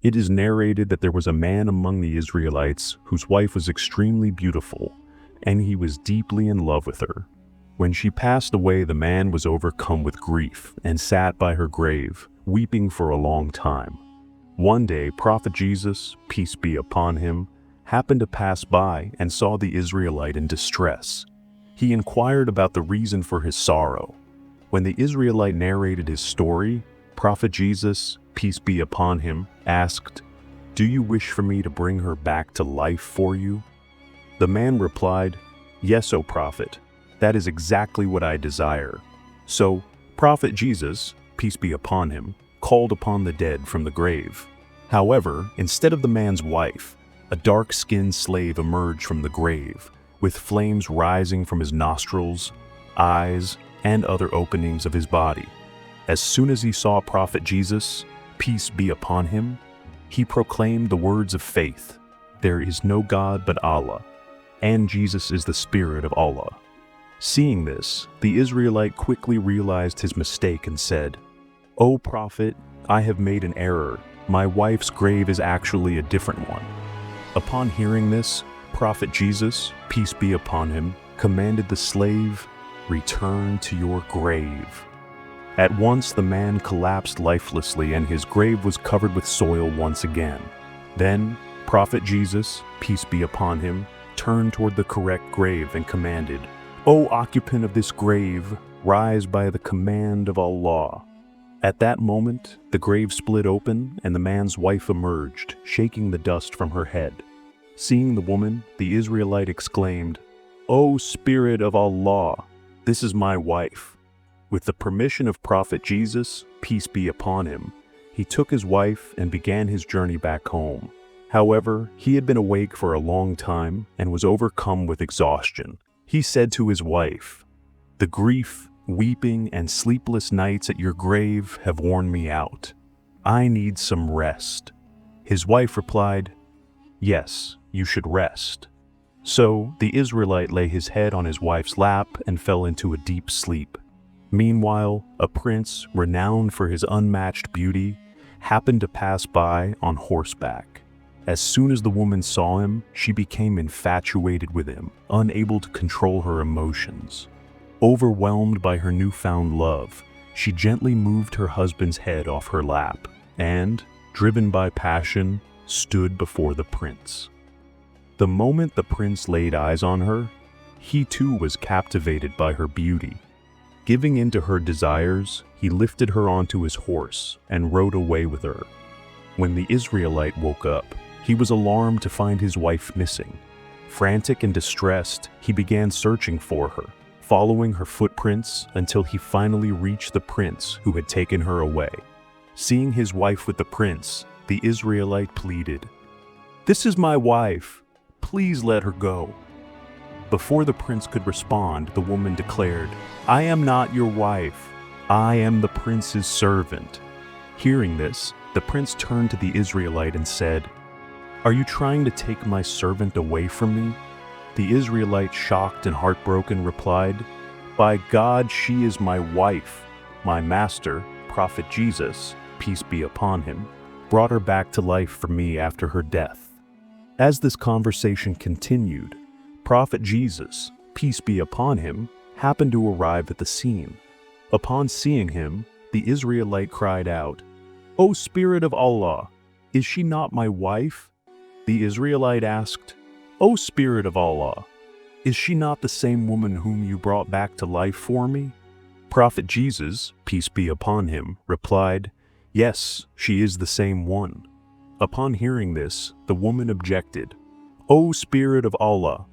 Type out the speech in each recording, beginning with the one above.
It is narrated that there was a man among the Israelites whose wife was extremely beautiful, and he was deeply in love with her. When she passed away, the man was overcome with grief and sat by her grave, weeping for a long time. One day, Prophet Jesus, peace be upon him, happened to pass by and saw the Israelite in distress. He inquired about the reason for his sorrow. When the Israelite narrated his story, Prophet Jesus, peace be upon him, asked, "Do you wish for me to bring her back to life for you?" The man replied, "Yes, O Prophet, that is exactly what I desire." So, Prophet Jesus, peace be upon him, called upon the dead from the grave. However, instead of the man's wife, a dark-skinned slave emerged from the grave, with flames rising from his nostrils, eyes, and other openings of his body. As soon as he saw Prophet Jesus, peace be upon him, he proclaimed the words of faith, "There is no God but Allah, and Jesus is the Spirit of Allah." Seeing this, the Israelite quickly realized his mistake and said, "O Prophet, I have made an error. My wife's grave is actually a different one." Upon hearing this, Prophet Jesus, peace be upon him, commanded the slave, "Return to your grave." At once the man collapsed lifelessly and his grave was covered with soil once again. Then Prophet Jesus, peace be upon him, turned toward the correct grave and commanded, "O occupant of this grave, rise by the command of Allah." At that moment, the grave split open and the man's wife emerged, shaking the dust from her head. Seeing the woman, the Israelite exclaimed, "O Spirit of Allah, this is my wife." With the permission of Prophet Jesus, peace be upon him, he took his wife and began his journey back home. However, he had been awake for a long time and was overcome with exhaustion. He said to his wife, "The grief, weeping, and sleepless nights at your grave have worn me out. I need some rest." His wife replied, "Yes, you should rest." So the Israelite lay his head on his wife's lap and fell into a deep sleep. Meanwhile, a prince, renowned for his unmatched beauty, happened to pass by on horseback. As soon as the woman saw him, she became infatuated with him, unable to control her emotions. Overwhelmed by her newfound love, she gently moved her husband's head off her lap and, driven by passion, stood before the prince. The moment the prince laid eyes on her, he too was captivated by her beauty. Giving in to her desires, he lifted her onto his horse and rode away with her. When the Israelite woke up, he was alarmed to find his wife missing. Frantic and distressed, he began searching for her, following her footprints until he finally reached the prince who had taken her away. Seeing his wife with the prince, the Israelite pleaded, "This is my wife. Please let her go." Before the prince could respond, the woman declared, "I am not your wife. I am the prince's servant." Hearing this, the prince turned to the Israelite and said, "Are you trying to take my servant away from me?" The Israelite, shocked and heartbroken, replied, "By God, she is my wife. My master, Prophet Jesus, peace be upon him, brought her back to life for me after her death." As this conversation continued, Prophet Jesus, peace be upon him, happened to arrive at the scene. Upon seeing him, the Israelite cried out, "O Spirit of Allah, is she not my wife?" The Israelite asked, "O Spirit of Allah, is she not the same woman whom you brought back to life for me?" Prophet Jesus, peace be upon him, replied, "Yes, she is the same one." Upon hearing this, the woman objected, "O Spirit of Allah,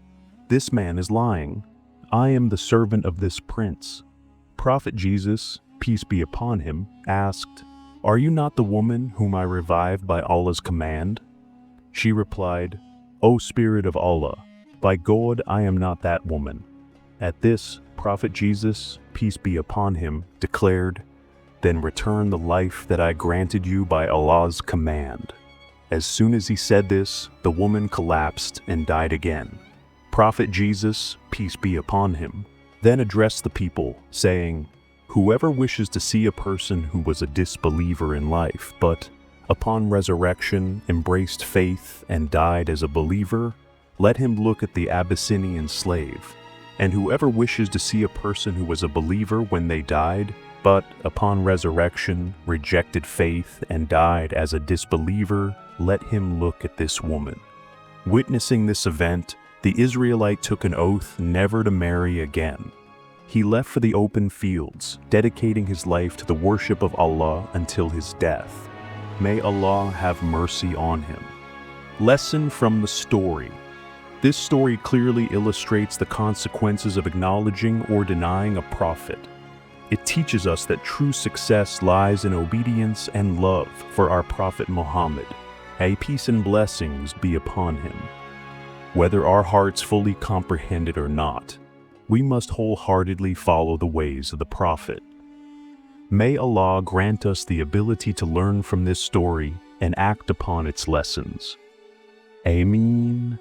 this man is lying. I am the servant of this prince." Prophet Jesus, peace be upon him, asked, "Are you not the woman whom I revived by Allah's command?" She replied, "O Spirit of Allah, by God, I am not that woman." At this, Prophet Jesus, peace be upon him, declared, "Then return the life that I granted you by Allah's command." As soon as he said this, the woman collapsed and died again. Prophet Jesus, peace be upon him, then addressed the people, saying, "Whoever wishes to see a person who was a disbeliever in life, but upon resurrection, embraced faith and died as a believer, let him look at the Abyssinian slave. And whoever wishes to see a person who was a believer when they died, but upon resurrection rejected faith and died as a disbeliever, let him look at this woman. Witnessing this event, the Israelite took an oath never to marry again. He left for the open fields, dedicating his life to the worship of Allah until his death. May Allah have mercy on him. Lesson from the story. This story clearly illustrates the consequences of acknowledging or denying a prophet. It teaches us that true success lies in obedience and love for our Prophet Muhammad. May peace and blessings be upon him. Whether our hearts fully comprehend it or not, we must wholeheartedly follow the ways of the Prophet. May Allah grant us the ability to learn from this story and act upon its lessons. Ameen.